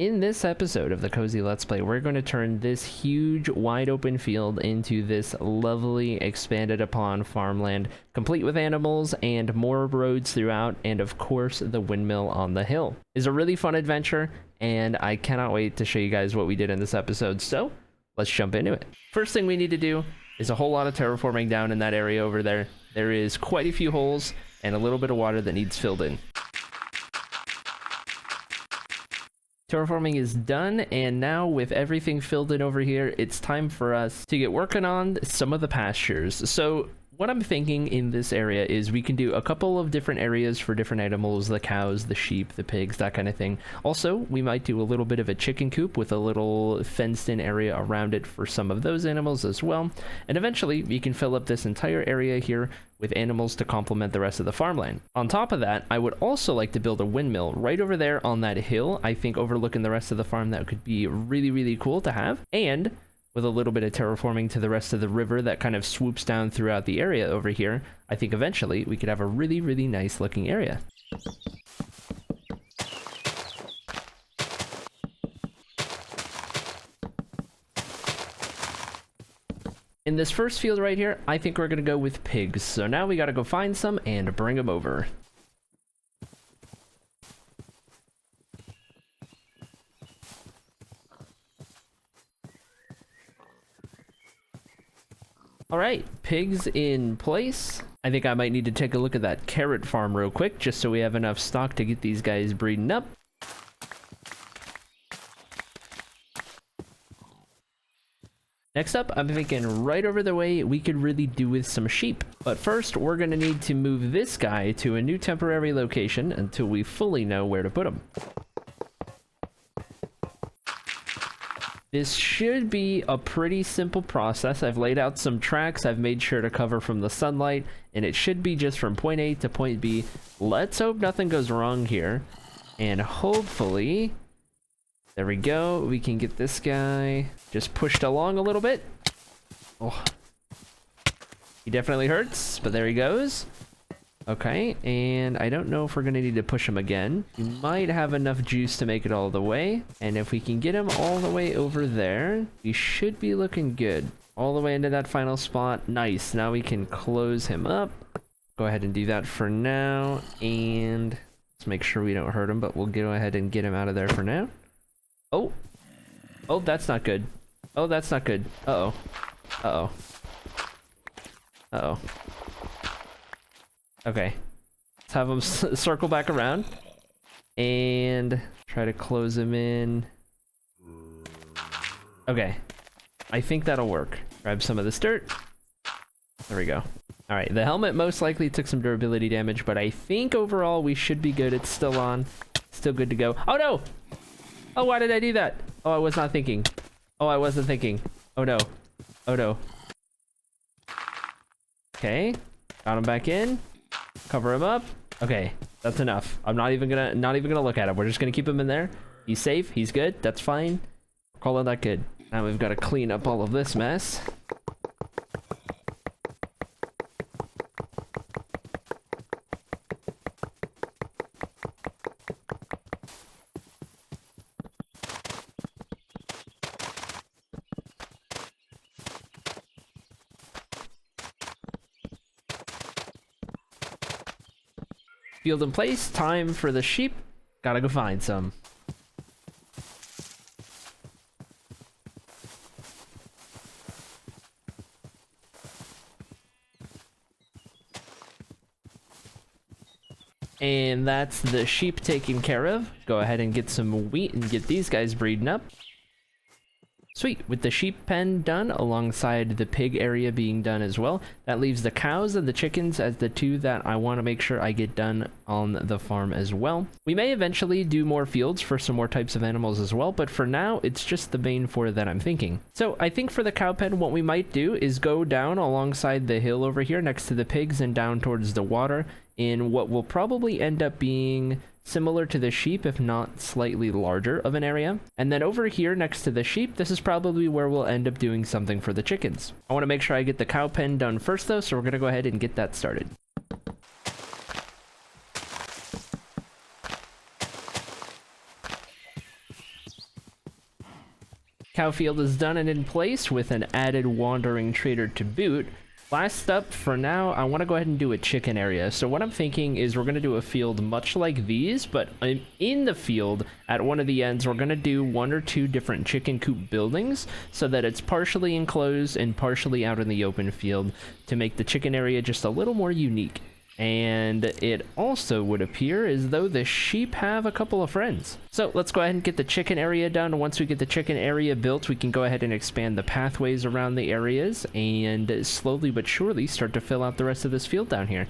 In this episode of the Cozy Let's Play, we're going to turn this huge, wide open field into this lovely, expanded upon farmland, complete with animals and more roads throughout, and of course, the windmill on the hill. It's a really fun adventure, and I cannot wait to show you guys what we did in this episode, so let's jump into it. First thing we need to do is a whole lot of terraforming down in that area over there. There is quite a few holes and a little bit of water that needs filled in. Terraforming is done, and now with everything filled in over here, it's time for us to get working on some of the pastures. So what I'm thinking in this area is we can do a couple of different areas for different animals, the cows, the sheep, the pigs, that kind of thing. Also, we might do a little bit of a chicken coop with a little fenced in area around it for some of those animals as well. And eventually, we can fill up this entire area here with animals to complement the rest of the farmland. On top of that, I would also like to build a windmill right over there on that hill. I think overlooking the rest of the farm, that could be really, really cool to have. And with a little bit of terraforming to the rest of the river that kind of swoops down throughout the area over here, I think eventually we could have a really, really nice looking area. In this first field right here, I think we're gonna go with pigs. So now we gotta go find some and bring them over. Alright, pigs in place. I think I might need to take a look at that carrot farm real quick, just so we have enough stock to get these guys breeding up. Next up, I'm thinking right over the way we could really do with some sheep. But first, we're going to need to move this guy to a new temporary location until we fully know where to put him. This should be a pretty simple process. I've laid out some tracks, I've made sure to cover from the sunlight, and it should be just from point A to point B. Let's hope nothing goes wrong here. And hopefully, there we go, we can get this guy just pushed along a little bit. Oh, he definitely hurts, but there he goes. Okay, and I don't know if we're gonna need to push him again. We might have enough juice to make it all the way, and if we can get him all the way over there, we should be looking good. All the way into that final spot. Nice. Now we can close him up. Go ahead and do that for now, and let's make sure we don't hurt him, but we'll go ahead and get him out of there for now. Oh, that's not good. Oh, that's not good. Uh-oh. Uh-oh. Uh-oh. Okay, let's have him circle back around and try to close him in. Okay, I think that'll work. Grab some of this dirt. There we go. All right, the helmet most likely took some durability damage, but I think overall we should be good. It's still on, still good to go. Oh no! Oh, why did I do that? Oh, I was not thinking. Oh, I wasn't thinking. Oh no. Oh no. Okay, got him back in. Cover him up. Okay, that's enough. I'm not even gonna look at him. We're just gonna keep him in there. He's safe. He's good. That's fine. Call it that good. Now we've got to clean up all of this mess. Field in place, time for the sheep. Gotta go find some. And that's the sheep taken care of. Go ahead and get some wheat and get these guys breeding up. Sweet, with the sheep pen done alongside the pig area being done as well, that leaves the cows and the chickens as the two that I want to make sure I get done on the farm as well. We may eventually do more fields for some more types of animals as well, but for now it's just the main four that I'm thinking. So I think for the cow pen, what we might do is go down alongside the hill over here next to the pigs and down towards the water in what will probably end up being similar to the sheep, if not slightly larger of an area. And then over here next to the sheep, this is probably where we'll end up doing something for the chickens. I want to make sure I get the cow pen done first though, so we're going to go ahead and get that started. Cow field is done and in place with an added wandering trader to boot. Last up for now, I want to go ahead and do a chicken area. So what I'm thinking is we're going to do a field much like these, but in the field at one of the ends, we're going to do 1 or 2 different chicken coop buildings so that it's partially enclosed and partially out in the open field to make the chicken area just a little more unique. And it also would appear as though the sheep have a couple of friends. So let's go ahead and get the chicken area done. Once we get the chicken area built, we can go ahead and expand the pathways around the areas and slowly but surely start to fill out the rest of this field down here.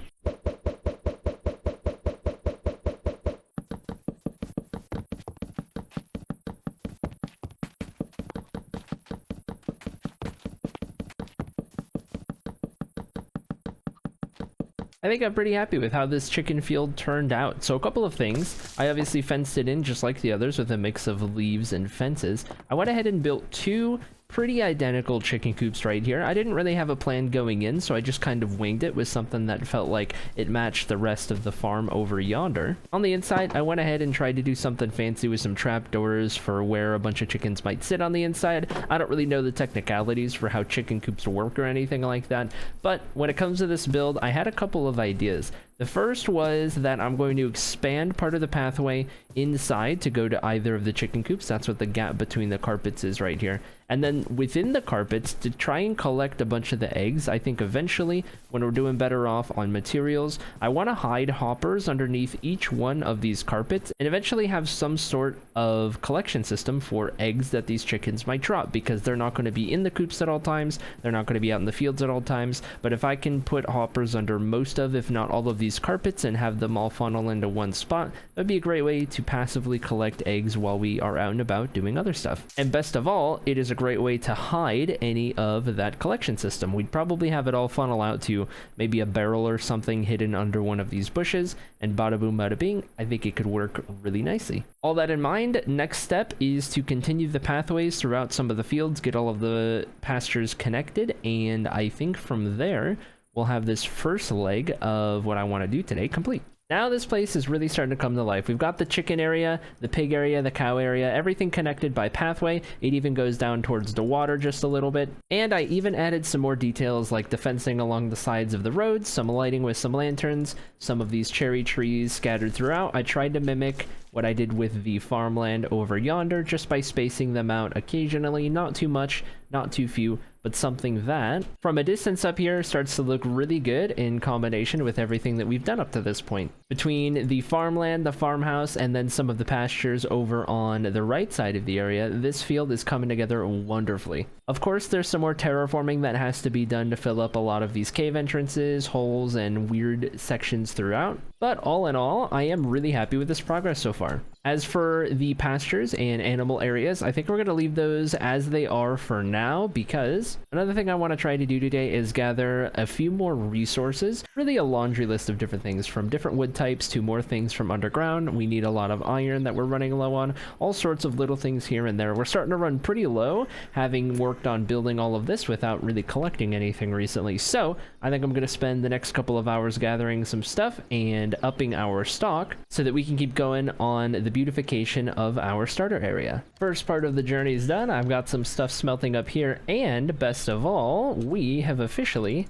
I think I'm pretty happy with how this chicken field turned out. So a couple of things. I obviously fenced it in just like the others with a mix of leaves and fences. I went ahead and built 2 pretty identical chicken coops right here. I didn't really have a plan going in, so I just kind of winged it with something that felt like it matched the rest of the farm over yonder. On the inside, I went ahead and tried to do something fancy with some trapdoors for where a bunch of chickens might sit on the inside. I don't really know the technicalities for how chicken coops work or anything like that, but when it comes to this build, I had a couple of ideas. The first was that I'm going to expand part of the pathway inside to go to either of the chicken coops. That's what the gap between the carpets is right here. And then within the carpets, to try and collect a bunch of the eggs, I think eventually, when we're doing better off on materials, I want to hide hoppers underneath each one of these carpets and eventually have some sort of collection system for eggs that these chickens might drop, because they're not going to be in the coops at all times, they're not going to be out in the fields at all times. But if I can put hoppers under most of, if not all of these carpets and have them all funnel into one spot, that'd be a great way to passively collect eggs while we are out and about doing other stuff. And best of all, it is a great way to hide any of that collection system. We'd probably have it all funnel out to maybe a barrel or something hidden under one of these bushes, and bada boom bada bing, I think it could work really nicely. All that in mind, next step is to continue the pathways throughout some of the fields, get all of the pastures connected, and I think from there we'll have this first leg of what I want to do today complete. Now this place is really starting to come to life. We've got the chicken area, the pig area, the cow area, everything connected by pathway. It even goes down towards the water just a little bit. And I even added some more details like the fencing along the sides of the roads, some lighting with some lanterns, some of these cherry trees scattered throughout. I tried to mimic what I did with the farmland over yonder, just by spacing them out occasionally, not too much, not too few, but something that, from a distance up here, starts to look really good in combination with everything that we've done up to this point. Between the farmland, the farmhouse, and then some of the pastures over on the right side of the area, this field is coming together wonderfully. Of course, there's some more terraforming that has to be done to fill up a lot of these cave entrances, holes, and weird sections throughout. But all in all, I am really happy with this progress so far. As for the pastures and animal areas, I think we're going to leave those as they are for now, because another thing I want to try to do today is gather a few more resources, really a laundry list of different things, from different wood types to more things from underground. We need a lot of iron that we're running low on, all sorts of little things here and there. We're starting to run pretty low, having worked on building all of this without really collecting anything recently. So I think I'm going to spend the next couple of hours gathering some stuff and upping our stock so that we can keep going on the beautification of our starter area. First part of the journey is done. I've got some stuff smelting up here, and best of all, we have officially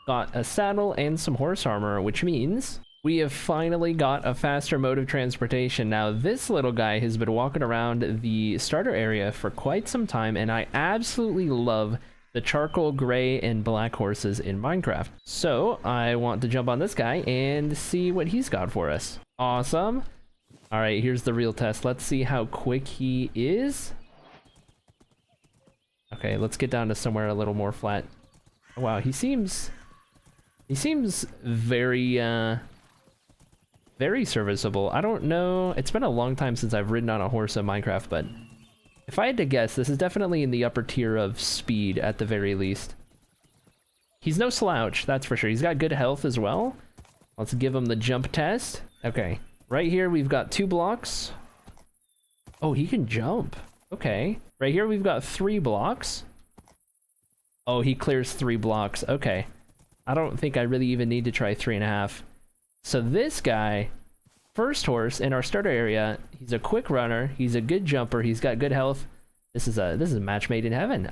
got a saddle and some horse armor, which means we have finally got a faster mode of transportation. Now, this little guy has been walking around the starter area for quite some time, and I absolutely love the charcoal gray and black horses in Minecraft. So I want to jump on this guy and see what he's got for us. Awesome. All right, here's the real test. Let's see how quick he is. Okay, let's get down to somewhere a little more flat. Wow, he seems very very serviceable. I don't know, it's been a long time since I've ridden on a horse in Minecraft, but if I had to guess, this is definitely in the upper tier of speed at the very least. He's no slouch, that's for sure. He's got good health as well. Let's give him the jump test. Okay, right here we've got 2 blocks. Oh, he can jump. Okay. Right here we've got 3 blocks. Oh, he clears 3 blocks. Okay. I don't think I really even need to try 3.5. So this guy, first horse in our starter area, he's a quick runner, he's a good jumper, he's got good health. This is a match made in heaven.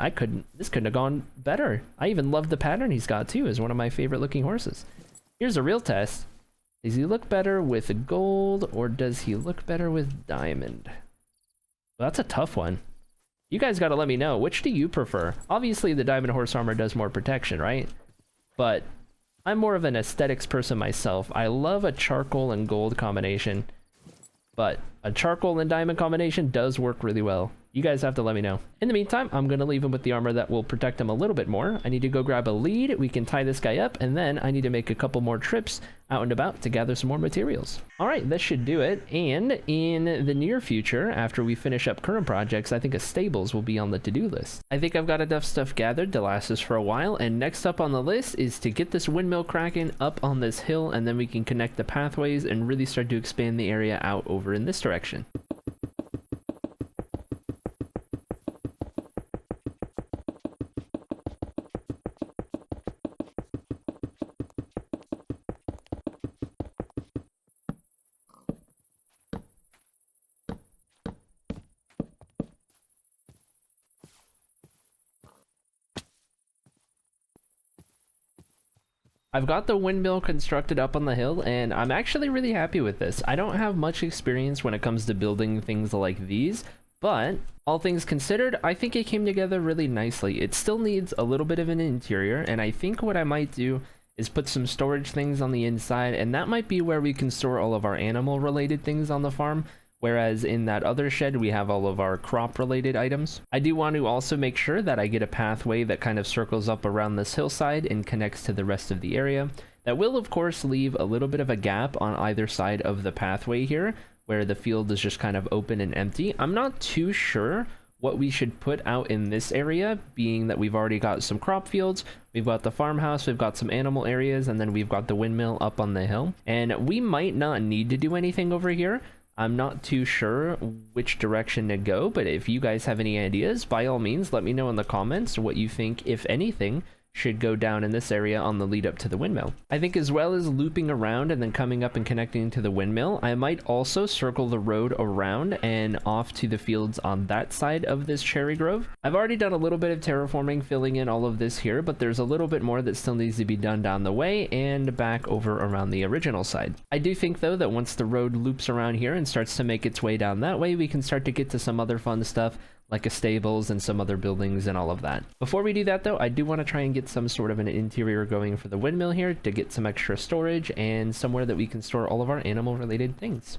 This couldn't have gone better. I even love the pattern he's got too. Is one of my favorite looking horses. Here's a real test. Does he look better with gold or does he look better with diamond? Well, that's a tough one. You guys got to let me know. Which do you prefer? Obviously, the diamond horse armor does more protection, right? But I'm more of an aesthetics person myself. I love a charcoal and gold combination, but a charcoal and diamond combination does work really well. You guys have to let me know. In the meantime, I'm going to leave him with the armor that will protect him a little bit more. I need to go grab a lead. We can tie this guy up, and then I need to make a couple more trips out and about to gather some more materials. All right, this should do it. And in the near future, after we finish up current projects, I think a stables will be on the to-do list. I think I've got enough stuff gathered to last us for a while, and next up on the list is to get this windmill cracking up on this hill, and then we can connect the pathways and really start to expand the area out over in this direction. I've got the windmill constructed up on the hill, and I'm actually really happy with this. I don't have much experience when it comes to building things like these, but all things considered, I think it came together really nicely. It still needs a little bit of an interior, and I think what I might do is put some storage things on the inside, and that might be where we can store all of our animal-related things on the farm. Whereas in that other shed, we have all of our crop-related items. I do want to also make sure that I get a pathway that kind of circles up around this hillside and connects to the rest of the area. That will, of course, leave a little bit of a gap on either side of the pathway here, where the field is just kind of open and empty. I'm not too sure what we should put out in this area, being that we've already got some crop fields, we've got the farmhouse, we've got some animal areas, and then we've got the windmill up on the hill. And we might not need to do anything over here. I'm not too sure which direction to go, but if you guys have any ideas, by all means, let me know in the comments what you think, if anything, should go down in this area on the lead up to the windmill. I think as well as looping around and then coming up and connecting to the windmill, I might also circle the road around and off to the fields on that side of this cherry grove. I've already done a little bit of terraforming, filling in all of this here, but there's a little bit more that still needs to be done down the way and back over around the original side. I do think though that once the road loops around here and starts to make its way down that way, we can start to get to some other fun stuff like a stables and some other buildings and all of that. Before we do that though, I do want to try and get some sort of an interior going for the windmill here to get some extra storage and somewhere that we can store all of our animal related things.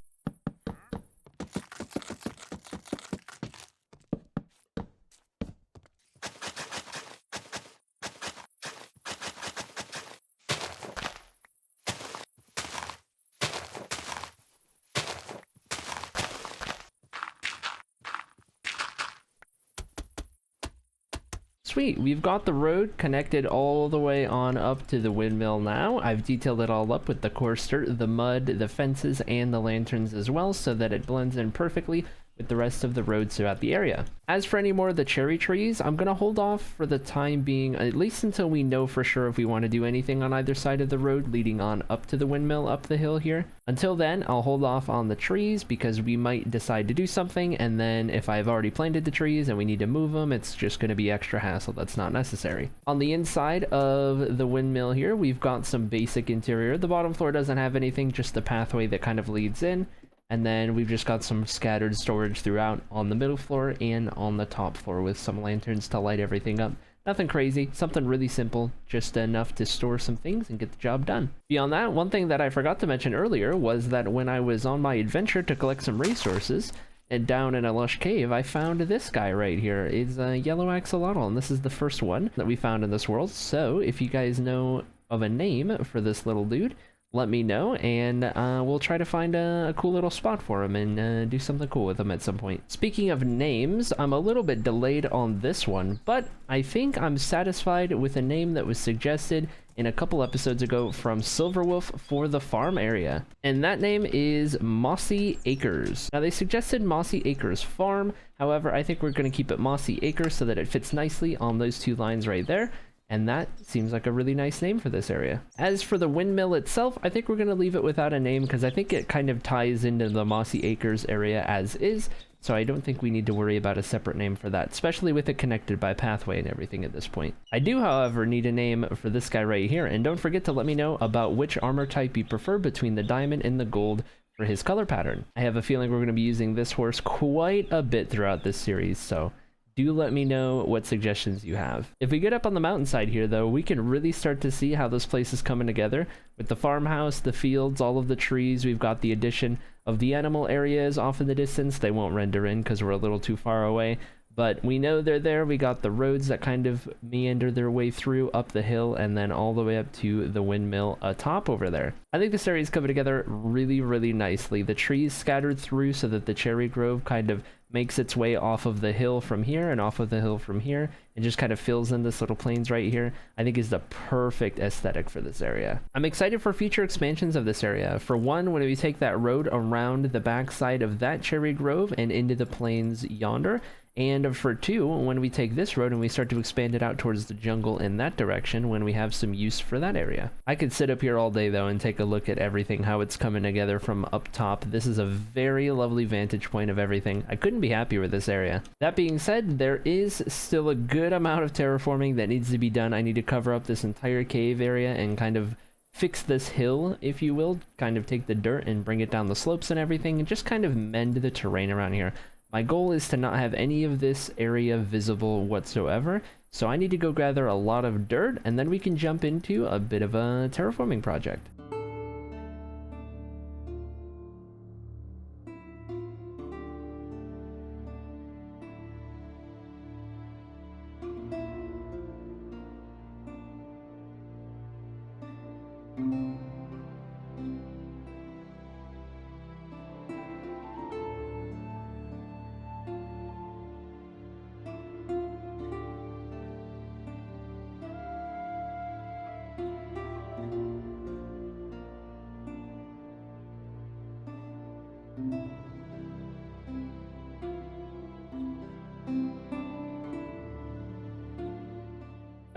Sweet, we've got the road connected all the way on up to the windmill now. I've detailed it all up with the coarse dirt, the mud, the fences, and the lanterns as well, so that it blends in perfectly with the rest of the roads throughout the area. As for any more of the cherry trees, I'm going to hold off for the time being, at least until we know for sure if we want to do anything on either side of the road leading on up to the windmill up the hill here. Until then, I'll hold off on the trees because we might decide to do something, and then if I've already planted the trees and we need to move them, it's just going to be extra hassle that's not necessary. On the inside of the windmill here, we've got some basic interior. The bottom floor doesn't have anything, just the pathway that kind of leads in. And then we've just got some scattered storage throughout on the middle floor and on the top floor with some lanterns to light everything up. Nothing crazy, something really simple, just enough to store some things and get the job done. Beyond that, one thing that I forgot to mention earlier was that when I was on my adventure to collect some resources, and down in a lush cave, I found this guy right here. It's a yellow axolotl, and this is the first one that we found in this world. So if you guys know of a name for this little dude, let me know, and we'll try to find a cool little spot for him and do something cool with him at some point. Speaking of names, I'm a little bit delayed on this one, but I think I'm satisfied with a name that was suggested in a couple episodes ago from Silverwolf for the farm area, and that name is Mossy Acres. Now they suggested Mossy Acres Farm, however I think we're going to keep it Mossy Acres so that it fits nicely on those two lines right there. And that seems like a really nice name for this area. As for the windmill itself, I think we're going to leave it without a name because I think it kind of ties into the Mossy Acres area as is. so I don't think we need to worry about a separate name for that, especially with it connected by pathway and everything at this point. I do, however, need a name for this guy right here, and don't forget to let me know about which armor type you prefer between the diamond and the gold for his color pattern. I have a feeling we're going to be using this horse quite a bit throughout this series, so do let me know what suggestions you have. If we get up on the mountainside here, though, we can really start to see how this place is coming together. With the farmhouse, the fields, all of the trees, we've got the addition of the animal areas off in the distance. They won't render in because we're a little too far away, but we know they're there. We got the roads that kind of meander their way through up the hill and then all the way up to the windmill atop over there. I think this area is coming together really, really nicely. The trees scattered through so that the cherry grove kind of makes its way off of the hill from here and off of the hill from here and just kind of fills in this little plains right here, I think is the perfect aesthetic for this area. I'm excited for future expansions of this area. For one, when we take that road around the backside of that cherry grove and into the plains yonder, and for two, when we take this road and we start to expand it out towards the jungle in that direction when we have some use for that area. I could sit up here all day though and take a look at everything, how it's coming together from up top. This is a very lovely vantage point of everything. I couldn't be happier with this area. That being said, there is still a good amount of terraforming that needs to be done. I need to cover up this entire cave area and kind of fix this hill, if you will, kind of take the dirt and bring it down the slopes and everything and just kind of mend the terrain around here. My goal is to not have any of this area visible whatsoever, so I need to go gather a lot of dirt, and then we can jump into a bit of a terraforming project.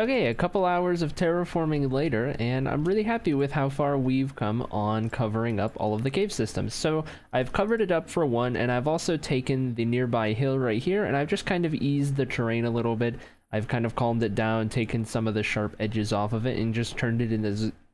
Okay, a couple hours of terraforming later, and I'm really happy with how far we've come on covering up all of the cave systems. So I've covered it up for one, and I've also taken the nearby hill right here, and I've just kind of eased the terrain a little bit. I've kind of calmed it down, taken some of the sharp edges off of it, and just turned it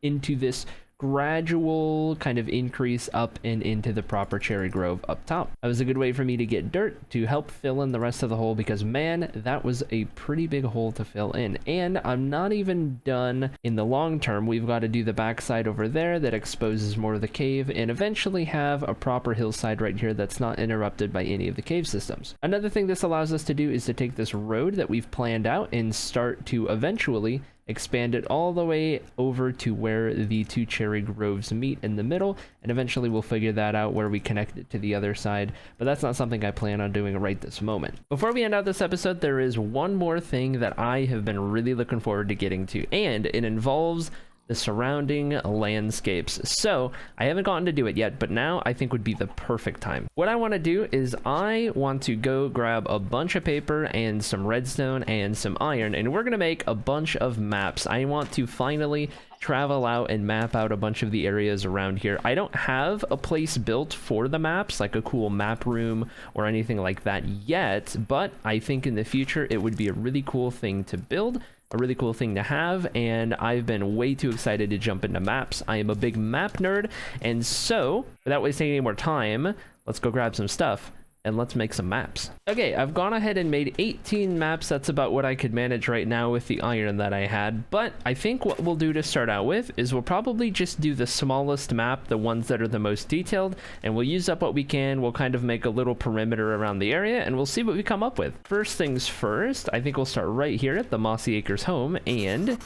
into this gradual kind of increase up and into the proper cherry grove up top. That was a good way for me to get dirt to help fill in the rest of the hole, because man, that was a pretty big hole to fill in. And I'm not even done in the long term. We've got to do the backside over there that exposes more of the cave, and eventually have a proper hillside right here that's not interrupted by any of the cave systems. Another thing this allows us to do is to take this road that we've planned out and start to eventually expand it all the way over to where the two cherry groves meet in the middle, and eventually we'll figure that out where we connect it to the other side, but that's not something I plan on doing right this moment. Before we end out this episode, there is one more thing that I have been really looking forward to getting to, and it involves the surrounding landscapes. So I haven't gotten to do it yet, but now I think would be the perfect time. What I want to do is I want to go grab a bunch of paper and some redstone and some iron, and we're going to make a bunch of maps. I want to finally travel out and map out a bunch of the areas around here. I don't have a place built for the maps, like a cool map room or anything like that yet, but I think in the future it would be a really cool thing to build, a really cool thing to have, and I've been way too excited to jump into maps. I am a big map nerd, and so without wasting any more time, let's go grab some stuff and let's make some maps. Okay, I've gone ahead and made 18 maps. That's about what I could manage right now with the iron that I had, but I think what we'll do to start out with is we'll probably just do the smallest map, the ones that are the most detailed, and we'll use up what we can. We'll kind of make a little perimeter around the area, and we'll see what we come up with. First things first, I think we'll start right here at the Mossy Acres home and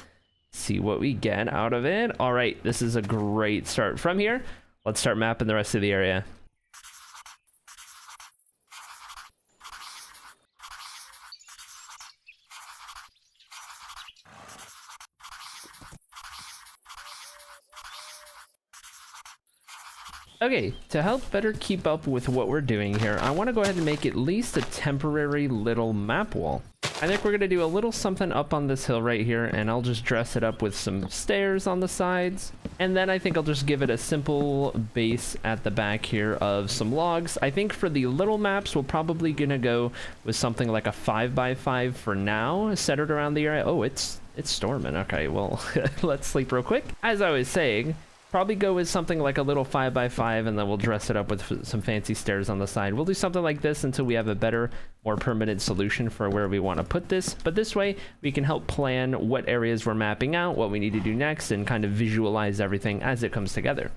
see what we get out of it. All right, this is a great start. From here, let's start mapping the rest of the area. Okay, to help better keep up with what we're doing here, I want to go ahead and make at least a temporary little map wall. I think we're gonna do a little something up on this hill right here, and I'll just dress it up with some stairs on the sides. And then I think I'll just give it a simple base at the back here of some logs. I think for the little maps, we're probably gonna go with something like a 5x5 for now, centered around the area. Oh, it's storming. Okay, well, let's sleep real quick. As I was saying, probably go with something like a little 5x5, and then we'll dress it up with some fancy stairs on the side. We'll do something like this until we have a better, more permanent solution for where we want to put this. But this way, we can help plan what areas we're mapping out, what we need to do next, and kind of visualize everything as it comes together.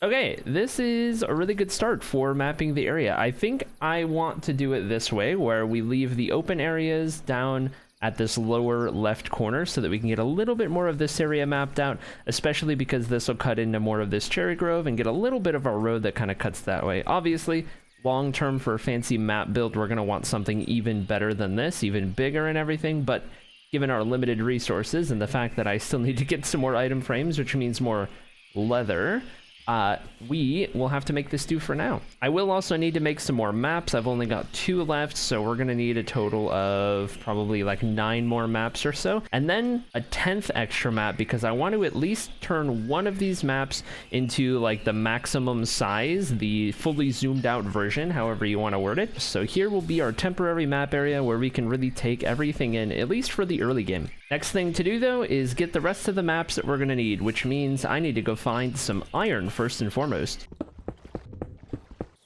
Okay, this is a really good start for mapping the area. I think I want to do it this way, where we leave the open areas down at this lower left corner so that we can get a little bit more of this area mapped out, especially because this will cut into more of this cherry grove and get a little bit of our road that kind of cuts that way. Obviously, long term for a fancy map build, we're going to want something even better than this, even bigger and everything, but given our limited resources and the fact that I still need to get some more item frames, which means more leather, we will have to make this do for now. I will also need to make some more maps. I've only got 2 left, so we're gonna need a total of probably like 9 more maps or so, and then a 10th extra map, because I want to at least turn one of these maps into like the maximum size, the fully zoomed out version, however you want to word it. So here will be our temporary map area where we can really take everything in, at least for the early game. Next thing to do though is get the rest of the maps that we're gonna need, which means I need to go find some iron first and foremost.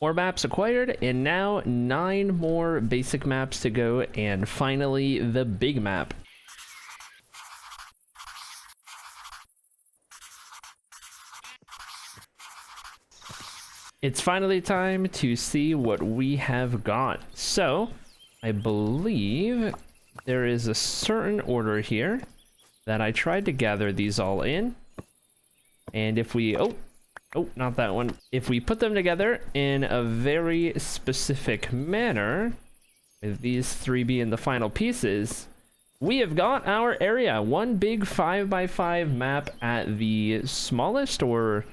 More maps acquired, and now 9 more basic maps to go, and finally the big map. It's finally time to see what we have got. So, I believe there is a certain order here that I tried to gather these all in. And if we, oh, not that one. If we put them together in a very specific manner, with these 3 being the final pieces, we have got our area. One big 5x5 map at the smallest, or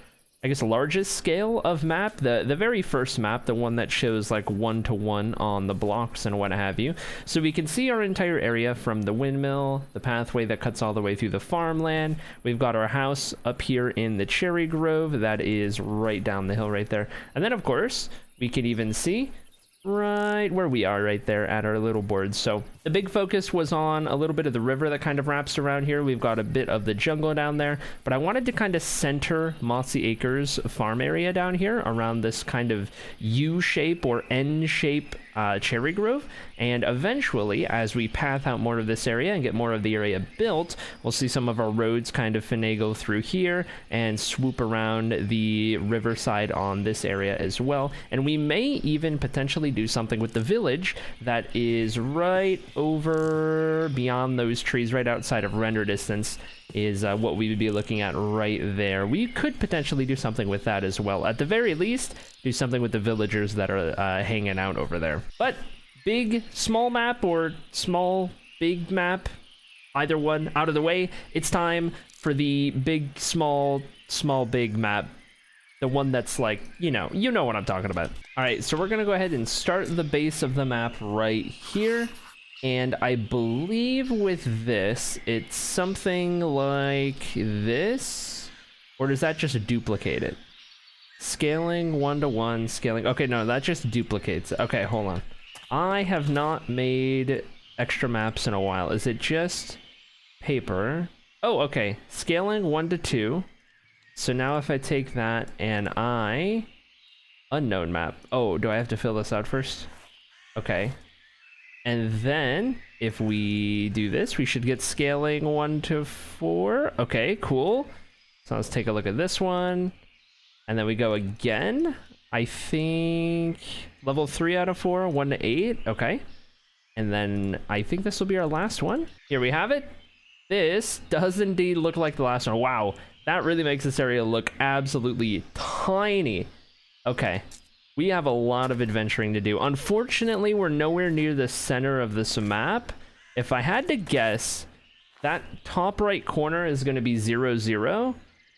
I guess largest scale of map, the very first map, the one that shows like 1-to-1 on the blocks and what have you. So we can see our entire area from the windmill, the pathway that cuts all the way through the farmland. We've got our house up here in the cherry grove that is right down the hill right there. And then of course, we can even see right where we are right there at our little board. So the big focus was on a little bit of the river that kind of wraps around here. We've got a bit of the jungle down there, but I wanted to kind of center Mossy Acres farm area down here around this kind of U shape or N shape cherry grove. And eventually, as we path out more of this area and get more of the area built, we'll see some of our roads kind of finagle through here and swoop around the riverside on this area as well. And we may even potentially do something with the village that is right over beyond those trees, right outside of render distance, is what we would be looking at right there. We could potentially do something with that as well. At the very least, do something with the villagers that are hanging out over there. But big, small map, or small, big map, either one out of the way, it's time for the big, small, small, big map. The one that's like, you know what I'm talking about. All right, so we're gonna go ahead and start the base of the map right here. And I believe with this, it's something like this, or does that just duplicate it? Scaling 1-to-1, scaling, okay, no, that just duplicates it. Okay, hold on. I have not made extra maps in a while. Is it just paper? Oh, okay, scaling 1-to-2. So now if I take that and unknown map. Oh, do I have to fill this out first? Okay. And then if we do this, we should get scaling 1-to-4. Okay, cool. So let's take a look at this one. And then we go again. I think level 3 out of 4, 1-to-8. Okay. And then I think this will be our last one. Here we have it. This does indeed look like the last one. Wow. That really makes this area look absolutely tiny. Okay. We have a lot of adventuring to do. Unfortunately, we're nowhere near the center of this map. If I had to guess, that top right corner is going to be 0-0.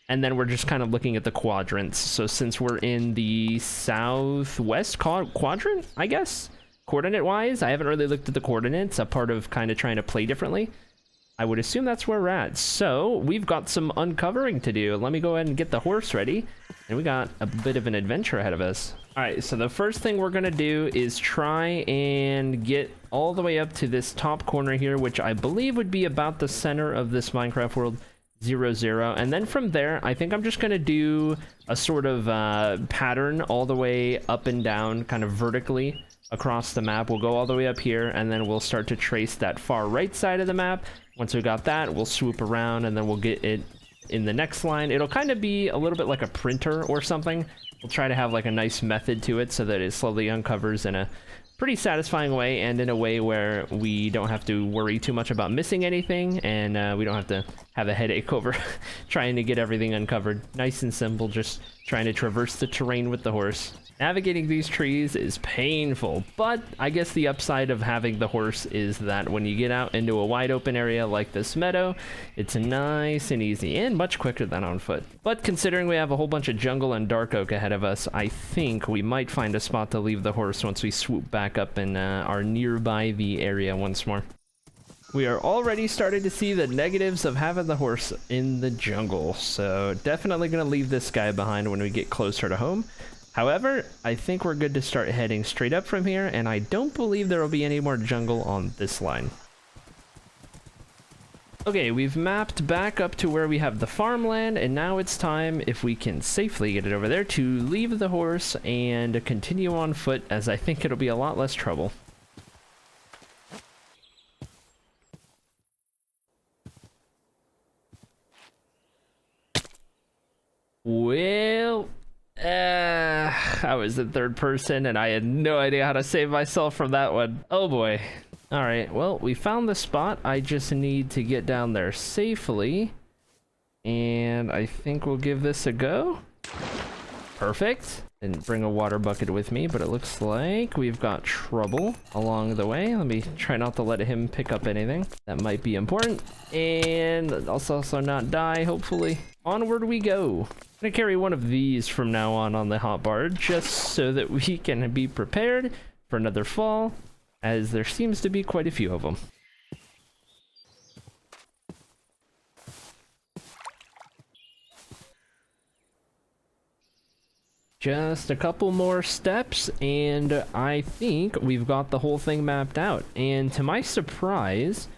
And then we're just kind of looking at the quadrants. So since we're in the southwest quadrant, I guess, coordinate-wise, I haven't really looked at the coordinates, a part of kind of trying to play differently. I would assume that's where we're at. So we've got some uncovering to do. Let me go ahead and get the horse ready. And we got a bit of an adventure ahead of us. All right, so the first thing we're gonna do is try and get all the way up to this top corner here, which I believe would be about the center of this Minecraft world 0, and then from there I think I'm just gonna do a sort of pattern all the way up and down, kind of vertically across the map. We'll go all the way up here, and then we'll start to trace that far right side of the map. Once we got that, we'll swoop around, and then we'll get it in the next line. It'll kind of be a little bit like a printer or something. We'll try to have like a nice method to it so that it slowly uncovers in a pretty satisfying way, and in a way where we don't have to worry too much about missing anything, and we don't have to have a headache over trying to get everything uncovered. Nice and simple, just trying to traverse the terrain with the horse. Navigating these trees is painful, but I guess the upside of having the horse is that when you get out into a wide open area like this meadow, it's nice and easy and much quicker than on foot. But considering we have a whole bunch of jungle and dark oak ahead of us, I think we might find a spot to leave the horse once we swoop back up and are nearby the area once more. We are already starting to see the negatives of having the horse in the jungle, so definitely gonna leave this guy behind when we get closer to home. However, I think we're good to start heading straight up from here, and I don't believe there will be any more jungle on this line. Okay, we've mapped back up to where we have the farmland, and now it's time, if we can safely get it over there, to leave the horse and continue on foot, as I think it'll be a lot less trouble. Well, I was in third person and I had no idea how to save myself from that one. Oh boy. All right, well, we found the spot. I just need to get down there safely, and I think we'll give this a go. Perfect. Didn't bring a water bucket with me, but it looks like we've got trouble along the way. Let me try not to let him pick up anything that might be important, and also not die, hopefully. Onward we go. I'm gonna carry one of these from now on the hotbar, just so that we can be prepared for another fall, as there seems to be quite a few of them. Just a couple more steps, and I think we've got the whole thing mapped out. And to my surprise,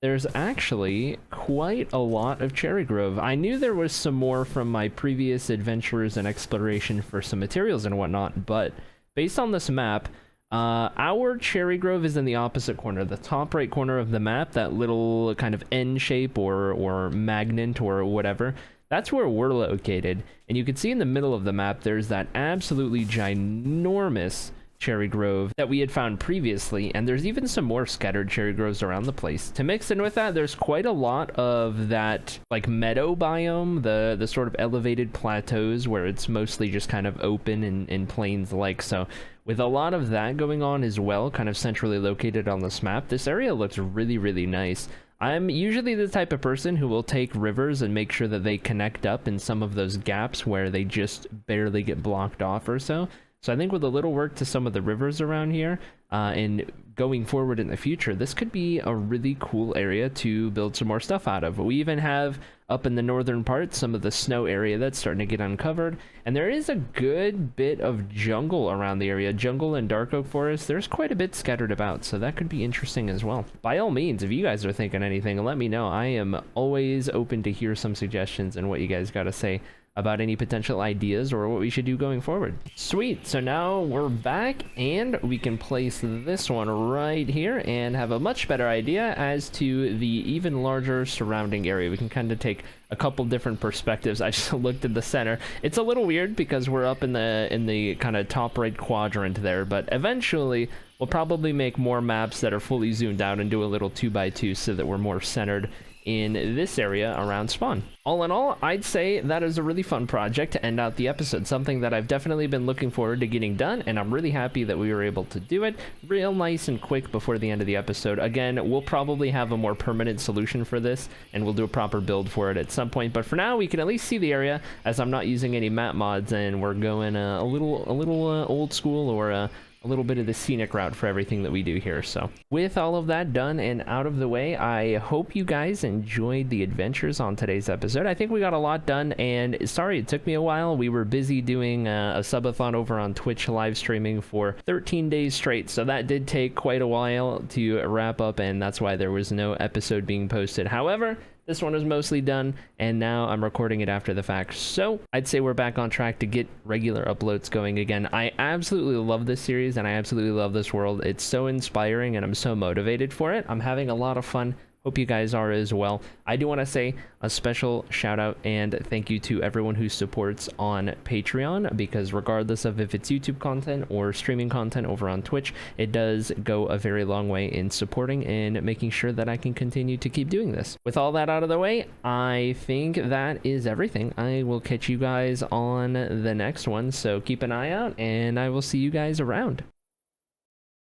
there's actually quite a lot of cherry grove. I knew there was some more from my previous adventures and exploration for some materials and whatnot, but based on this map, our cherry grove is in the opposite corner, the top right corner of the map, that little kind of N shape or magnet or whatever. That's where we're located, and you can see in the middle of the map there's that absolutely ginormous cherry grove that we had found previously, and there's even some more scattered cherry groves around the place. To mix in with that, there's quite a lot of that like meadow biome, the sort of elevated plateaus where it's mostly just kind of open and plains like. So with a lot of that going on as well, kind of centrally located on this map, this area looks really, really nice. I'm usually the type of person who will take rivers and make sure that they connect up in some of those gaps where they just barely get blocked off or so. So I think with a little work to some of the rivers around here, and going forward in the future, this could be a really cool area to build some more stuff out of. We even have up in the northern part some of the snow area that's starting to get uncovered, and there is a good bit of jungle around the area. Jungle and dark oak forest, there's quite a bit scattered about, so that could be interesting as well. By all means, if you guys are thinking anything, let me know. I am always open to hear some suggestions and what you guys got to say about any potential ideas or what we should do going forward. Sweet, so now we're back and we can place this one right here and have a much better idea as to the even larger surrounding area. We can kind of take a couple different perspectives. I just looked at the center. It's a little weird because we're up in the kind of top right quadrant there, but eventually we'll probably make more maps that are fully zoomed out and do a little 2x2 so that we're more centered in this area around spawn. All in all, I'd say that is a really fun project to end out the episode, something that I've definitely been looking forward to getting done, and I'm really happy that we were able to do it real nice and quick before the end of the episode. Again, we'll probably have a more permanent solution for this, and we'll do a proper build for it at some point, but for now we can at least see the area, as I'm not using any map mods, and we're going a little old school, or a little bit of the scenic route for everything that we do here. So with all of that done and out of the way, I hope you guys enjoyed the adventures on today's episode. I think we got a lot done, and sorry it took me a while. We were busy doing a subathon over on Twitch, live streaming for 13 days straight, so that did take quite a while to wrap up, and that's why there was no episode being posted. However, this one is mostly done, and now I'm recording it after the fact, so I'd say we're back on track to get regular uploads going again. I absolutely love this series, and I absolutely love this world. It's so inspiring, and I'm so motivated for it. I'm having a lot of fun. Hope you guys are as well. I do want to say a special shout out and thank you to everyone who supports on Patreon, because regardless of if it's YouTube content or streaming content over on Twitch, it does go a very long way in supporting and making sure that I can continue to keep doing this. With all that out of the way, I think that is everything. I will catch you guys on the next one, so keep an eye out, and I will see you guys around.